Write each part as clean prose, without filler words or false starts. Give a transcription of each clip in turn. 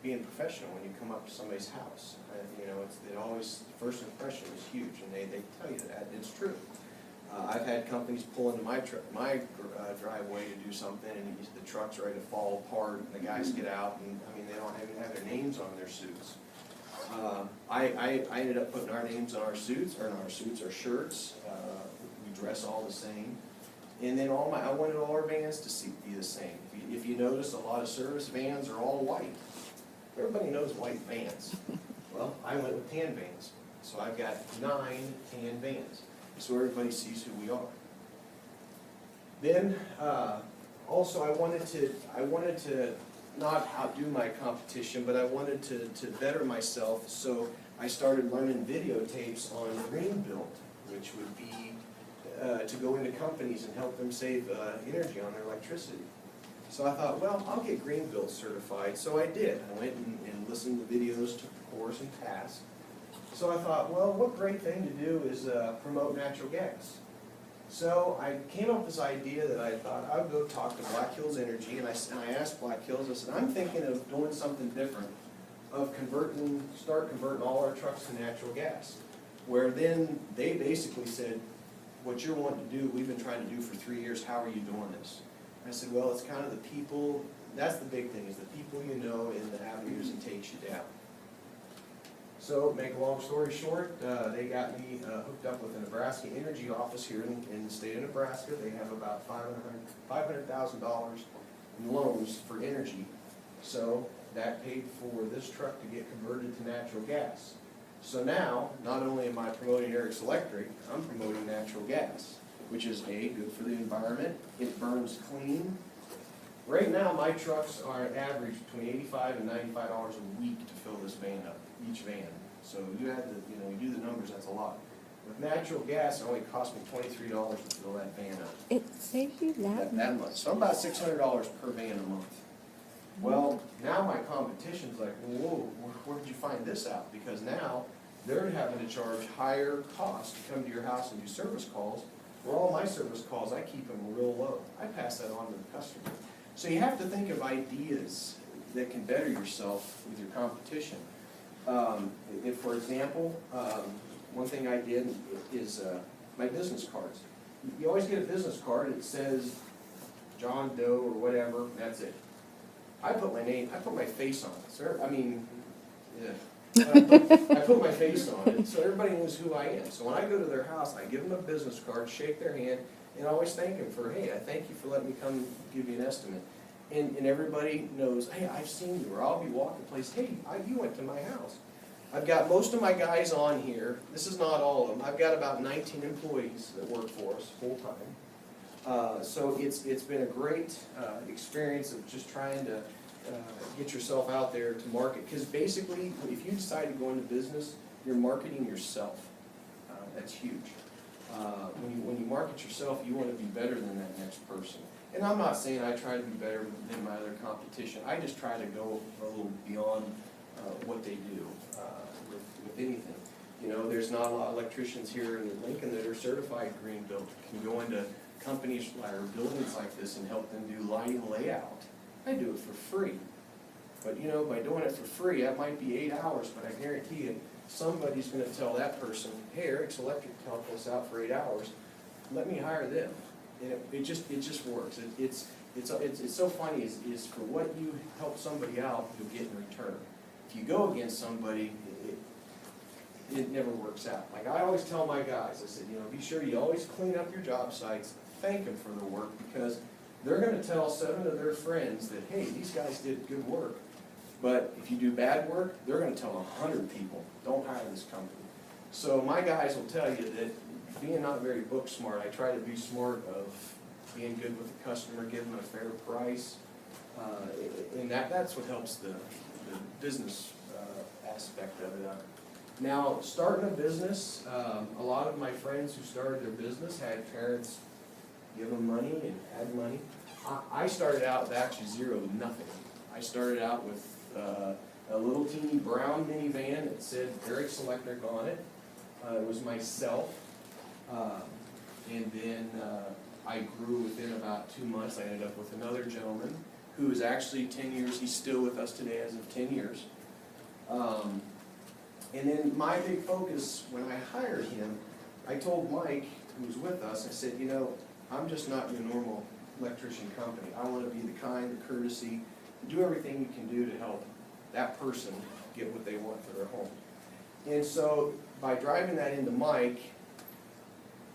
being professional when you come up to somebody's house. You know, it always, first impression is huge, and they tell you that, and it's true. I've had companies pull into my driveway to do something, and the truck's ready to fall apart, and the guys get out, and I mean, they don't even have their names on their suits. I ended up putting our names on our suits, or not our suits, our shirts. We dress all the same. And then I wanted all our vans to be the same. If you notice, a lot of service vans are all white. Everybody knows white vans. Well, I went with tan vans. So I've got 9 tan vans, so everybody sees who we are. Then, also I wanted to not outdo my competition, but I wanted to better myself, so I started learning videotapes on green build, which would be to go into companies and help them save energy on their electricity. So I thought, well, I'll get green build certified. So I did. I went and listened to videos, took the course, and passed. So I thought, well, what great thing to do is promote natural gas. So I came up with this idea that I thought I would go talk to Black Hills Energy, and I asked Black Hills, I said, I'm thinking of doing something different, of start converting all our trucks to natural gas. Where then they basically said, what you're wanting to do, we've been trying to do for 3 years, how are you doing this? I said, well, it's kind of the people, that's the big thing, is the people you know in the avenues that takes you down. So, make a long story short, they got me hooked up with a Nebraska Energy office here in the state of Nebraska. They have about $500,000 in loans for energy. So, that paid for this truck to get converted to natural gas. So now, not only am I promoting Eric's Electric, I'm promoting natural gas, which is A, good for the environment, it burns clean. Right now, my trucks are an average between $85 and $95 a week to fill this van up, each van. So you do the numbers, that's a lot. With natural gas, it only cost me $23 to fill that van up. It saves you that much. So I'm about $600 per van a month. Well, now my competition's like, whoa, where did you find this out? Because now they're having to charge higher costs to come to your house and do service calls. For all my service calls, I keep them real low. I pass that on to the customer. So you have to think of ideas that can better yourself with your competition. If, for example, one thing I did is my business cards. You always get a business card, it says John Doe or whatever, that's it. I put my name, I put my face on it, sir. I mean, yeah. I put my face on it, so everybody knows who I am. So when I go to their house, I give them a business card, shake their hand, and always thank them for, hey, I thank you for letting me come give you an estimate. And everybody knows, hey, I've seen you, or I'll be walking place, hey, you went to my house. I've got most of my guys on here. This is not all of them. I've got about 19 employees that work for us full-time. So it's been a great experience of just trying to get yourself out there to market. Because basically, if you decide to go into business, you're marketing yourself. That's huge. When you market yourself, you want to be better than that next person. And I'm not saying I try to be better than my other competition. I just try to go a little beyond what they do with anything. You know, there's not a lot of electricians here in Lincoln that are certified green built. Can go into companies or buildings like this and help them do lighting layout. I do it for free. But you know, by doing it for free, that might be 8 hours, but I guarantee you, somebody's going to tell that person, hey, Eric's Electric helped us out for 8 hours. Let me hire them. And it just works. It's so funny is for what you help somebody out, you'll get in return. If you go against somebody, it never works out. Like I always tell my guys, I said, you know, be sure you always clean up your job sites, thank them for their work, because they're going to tell 7 of their friends that, hey, these guys did good work. But if you do bad work, they're going to tell 100 people, don't hire this company. So my guys will tell you that being not very book smart, I try to be smart of being good with the customer, giving them a fair price, and that's what helps the business aspect of it. Now, starting a business, a lot of my friends who started their business had parents give them money and had money. I started out with actually zero, nothing. I started out with a little teeny brown minivan that said Eric's Electric on it. It was myself. And then I grew within about 2 months. I ended up with another gentleman. who is actually 10 years, he's still with us today as of 10 years. And then my big focus, when I hired him, I told Mike, who was with us, I said, you know, I'm just not your normal electrician company. I want to be the kind, the courtesy, do everything you can do to help that person get what they want for their home. And so by driving that into Mike,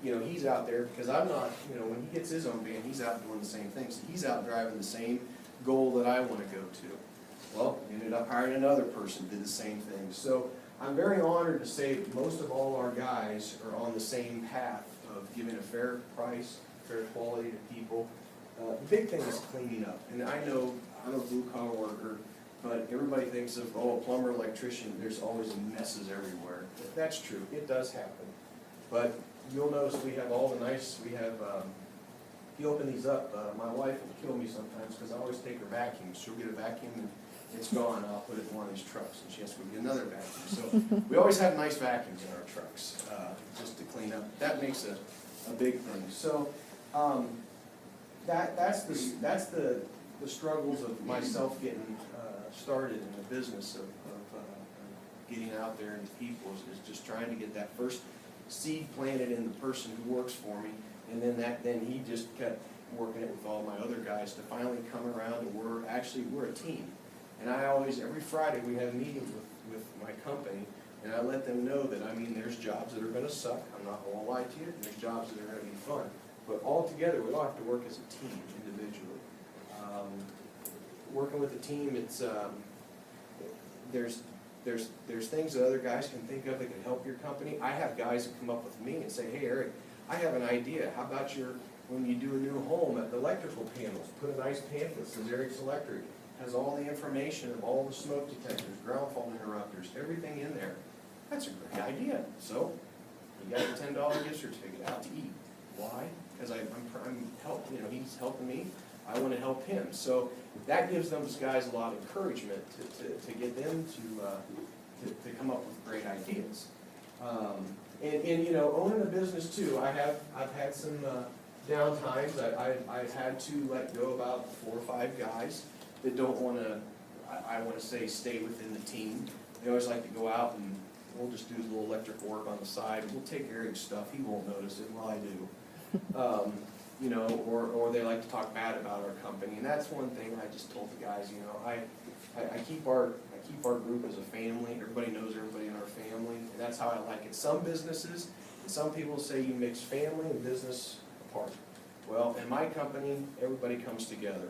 you know, he's out there, because I'm not, you know, when he gets his own van, he's out doing the same thing. So he's out driving the same goal that I want to go to. Well, ended up hiring another person, did the same thing. So I'm very honored to say that most of all our guys are on the same path of giving a fair price, fair quality to people. The big thing is cleaning up. And I know I'm a blue-collar worker, but everybody thinks of, oh, a plumber, electrician, there's always messes everywhere. That's true, it does happen. But you'll notice we have all the nice, we have, if you open these up, my wife will kill me sometimes because I always take her vacuum. She'll get a vacuum and it's gone, I'll put it in one of these trucks, and she has to go get another vacuum. So we always have nice vacuums in our trucks, just to clean up. That makes a big thing. So that's the struggles of myself getting started in the business of getting out there into people is just trying to get that first seed planted in the person who works for me, and then he just kept working it with all my other guys to finally come around and we're a team. And I always, every Friday, we have meetings with my company, and I let them know that, I mean, there's jobs that are gonna suck, I'm not gonna lie to you, and there's jobs that are gonna be fun. But all together, we all have to work as a team individually. Working with a team, it's, there's things that other guys can think of that can help your company. I have guys that come up with me and say, hey, Eric, I have an idea. How about when you do a new home, at the electrical panels, put a nice pamphlet that says Eric's Electric. Has all the information of all the smoke detectors, ground fault interrupters, everything in there. That's a great idea. So, you got a $10 gift certificate out to eat. Why? Because I'm helping, you know, he's helping me. I want to help him. So that gives those guys a lot of encouragement to get them to come up with great ideas. And you know, owning a business too, I've had some down times. I've had to let go about 4 or 5 guys that don't want to, I want to say, stay within the team. They always like to go out and we'll just do a little electrical work on the side. We'll take Eric's stuff. He won't notice it while I do. You know, or they like to talk bad about our company. And that's one thing I just told the guys, you know, I keep our group as a family. Everybody knows everybody in our family. And that's how I like it. Some businesses, and some people say you mix family and business apart. Well, in my company, everybody comes together.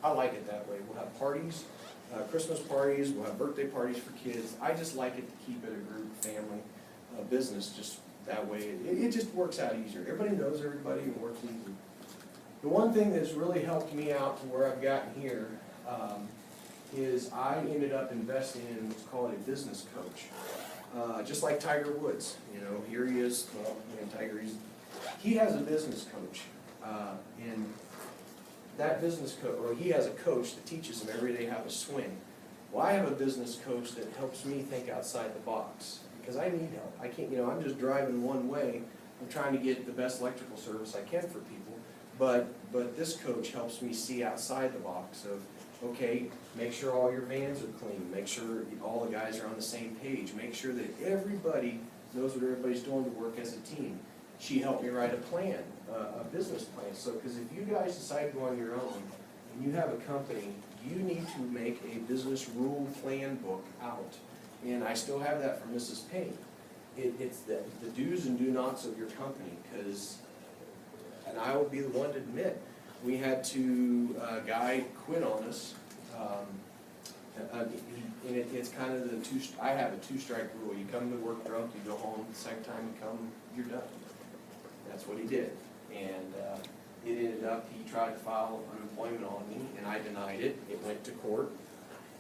I like it that way. We'll have parties, Christmas parties, we'll have birthday parties for kids. I just like it to keep it a group, family, business, just that way. It just works out easier. Everybody knows everybody and works easy. The one thing that's really helped me out to where I've gotten here is I ended up investing in what's called a business coach. Just like Tiger Woods, you know, here he is, well, you know, Tiger, he has a business coach. And that business coach, or he has a coach that teaches him every day how to swing. Well, I have a business coach that helps me think outside the box, because I need help. I can't, you know, I'm just driving one way. I'm trying to get the best electrical service I can for people, but this coach helps me see outside the box of, okay, make sure all your vans are clean, make sure all the guys are on the same page, make sure that everybody knows what everybody's doing to work as a team. She helped me write a plan, a business plan. So, because if you guys decide to go on your own and you have a company, you need to make a business rule plan book out. And I still have that from Mrs. Payne. It's the do's and do nots of your company, because, and I will be the one to admit, we had a guy quit on us. And it's kind of I have a 2-strike rule. You come to work drunk, you go home. The second time you come, you're done. That's what he did. And it ended up, he tried to file unemployment on me, and I denied it. It went to court.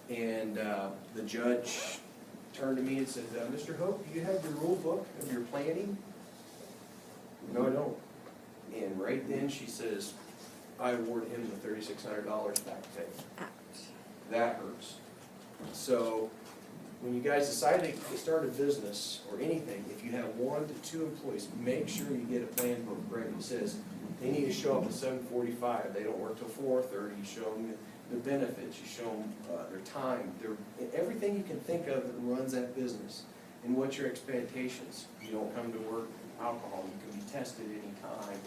And the judge turned to me and said, Mr. Hoke, do you have your rule book of your planning? No, I don't. And right then she says, I award him the $3,600 back pay. Ouch. That hurts. So when you guys decide to start a business or anything, if you have 1 to 2 employees, make sure you get a plan book ready. It says, They need to show up at 7:45. They don't work till 4:30. You show them the benefits. You show them their time, everything you can think of that runs that business. And what's your expectations? You don't come to work with alcohol. You can be tested anytime.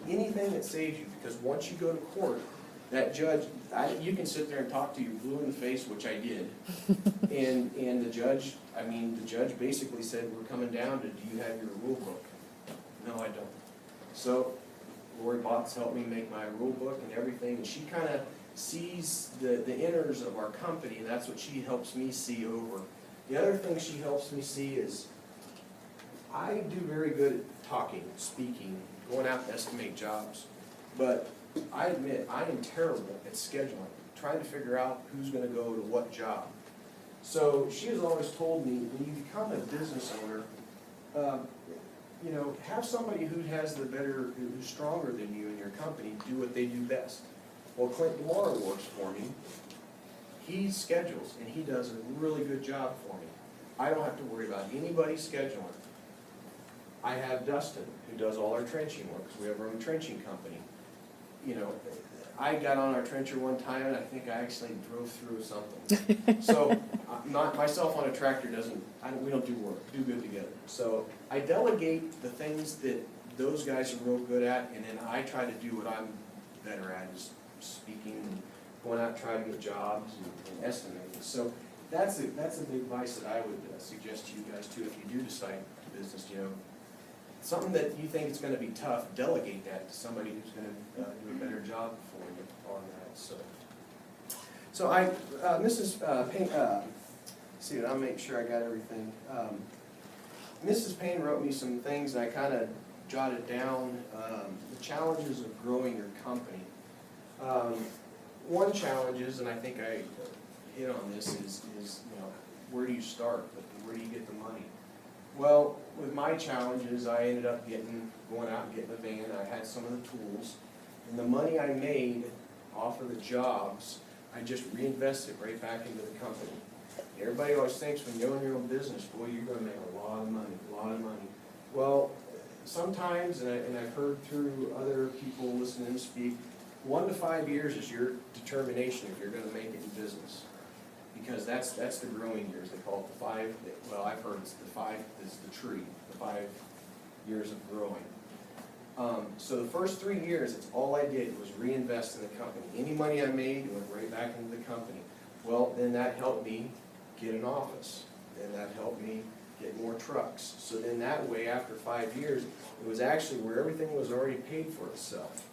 Anything that saves you, because once you go to court, that judge, you can sit there and talk to you blue in the face, which I did. And the judge, the judge basically said, we're coming down to, do you have your rule book? No, I don't. So Lori Botts helped me make my rule book and everything, and she kind of sees the inners of our company, and that's what she helps me see over. The other thing she helps me see is, I do very good at talking, speaking, going out to estimate jobs, but I admit I am terrible at scheduling, trying to figure out who's going to go to what job. So she has always told me, when you become a business owner, have somebody who has who's stronger than you in your company do what they do best. Well, Clint DeMar works for me. He schedules, and he does a really good job for me. I don't have to worry about anybody scheduling. I have Dustin, who does all our trenching work, because we have our own trenching company. I got on our trencher one time, and I think I actually drove through something. So, myself on a tractor we don't do good together. So, I delegate the things that those guys are real good at, and then I try to do what I'm better at, is speaking and going out trying to get jobs and estimating. So, that's a big advice that I would suggest to you guys too, if you do decide to business, something that you think is going to be tough, delegate that to somebody who's going to do a better job for you on that. So Mrs. Payne, I'll make sure I got everything. Mrs. Payne wrote me some things, and I kind of jotted down the challenges of growing your company. One challenge is, and I think I hit on this, is where do you start? Where do you get the money? Well, with my challenges, I ended up going out and getting a van. I had some of the tools, and the money I made off of the jobs, I just reinvested right back into the company. Everybody always thinks when you own your own business, boy, you're going to make a lot of money. Well, sometimes, and I've heard through other people listening to speak, 1 to 5 years is your determination if you're going to make it in business. Because that's the growing years. They call it the 5, well, I've heard it's the 5 is the tree, the 5 years of growing. So the first 3 years, it's all I did was reinvest in the company. Any money I made went right back into the company. Well, then that helped me get an office. Then that helped me get more trucks. So then that way, after 5 years, it was actually where everything was already paid for itself.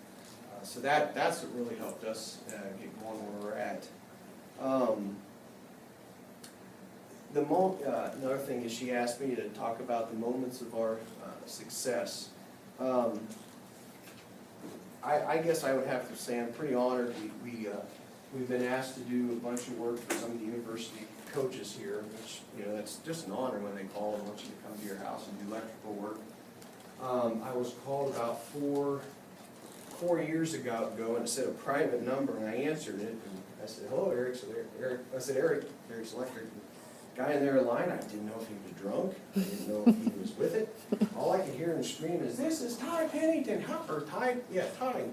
So that's what really helped us get going where we're at. Another thing is, she asked me to talk about the moments of our success. I guess I would have to say I'm pretty honored. We've been asked to do a bunch of work for some of the university coaches here, which that's just an honor when they call and want you to come to your house and do electrical work. I was called about four years ago, and it said a private number, and I answered it, and I said, "Hello, Eric." So I said, Eric's Electric. Guy in there in line, I didn't know if he was drunk. I didn't know if he was with it. All I could hear him scream is, "This is Ty Pennington, Ty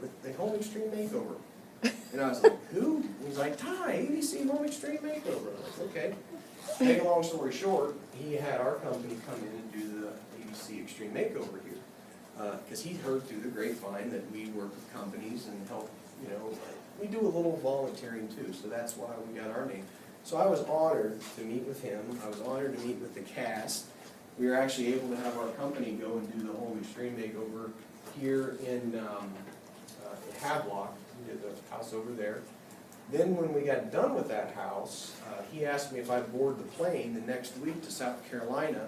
with the Home Extreme Makeover." And I was like, "Who?" He's like, "Ty, ABC Home Extreme Makeover." I was like, "Okay." Make a long story short, he had our company come in and do the ABC Extreme Makeover here. Because he heard through the grapevine that we work with companies and help, we do a little volunteering too, so that's why we got our name. So I was honored to meet with him. I was honored to meet with the cast. We were actually able to have our company go and do the Home Extreme Makeover here in Havelock. We did the house over there. Then when we got done with that house, he asked me if I'd board the plane the next week to South Carolina.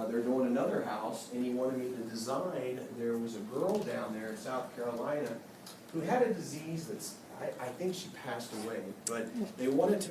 They're doing another house, and he wanted me to design. There was a girl down there in South Carolina who had a disease that's, I think she passed away, but they wanted to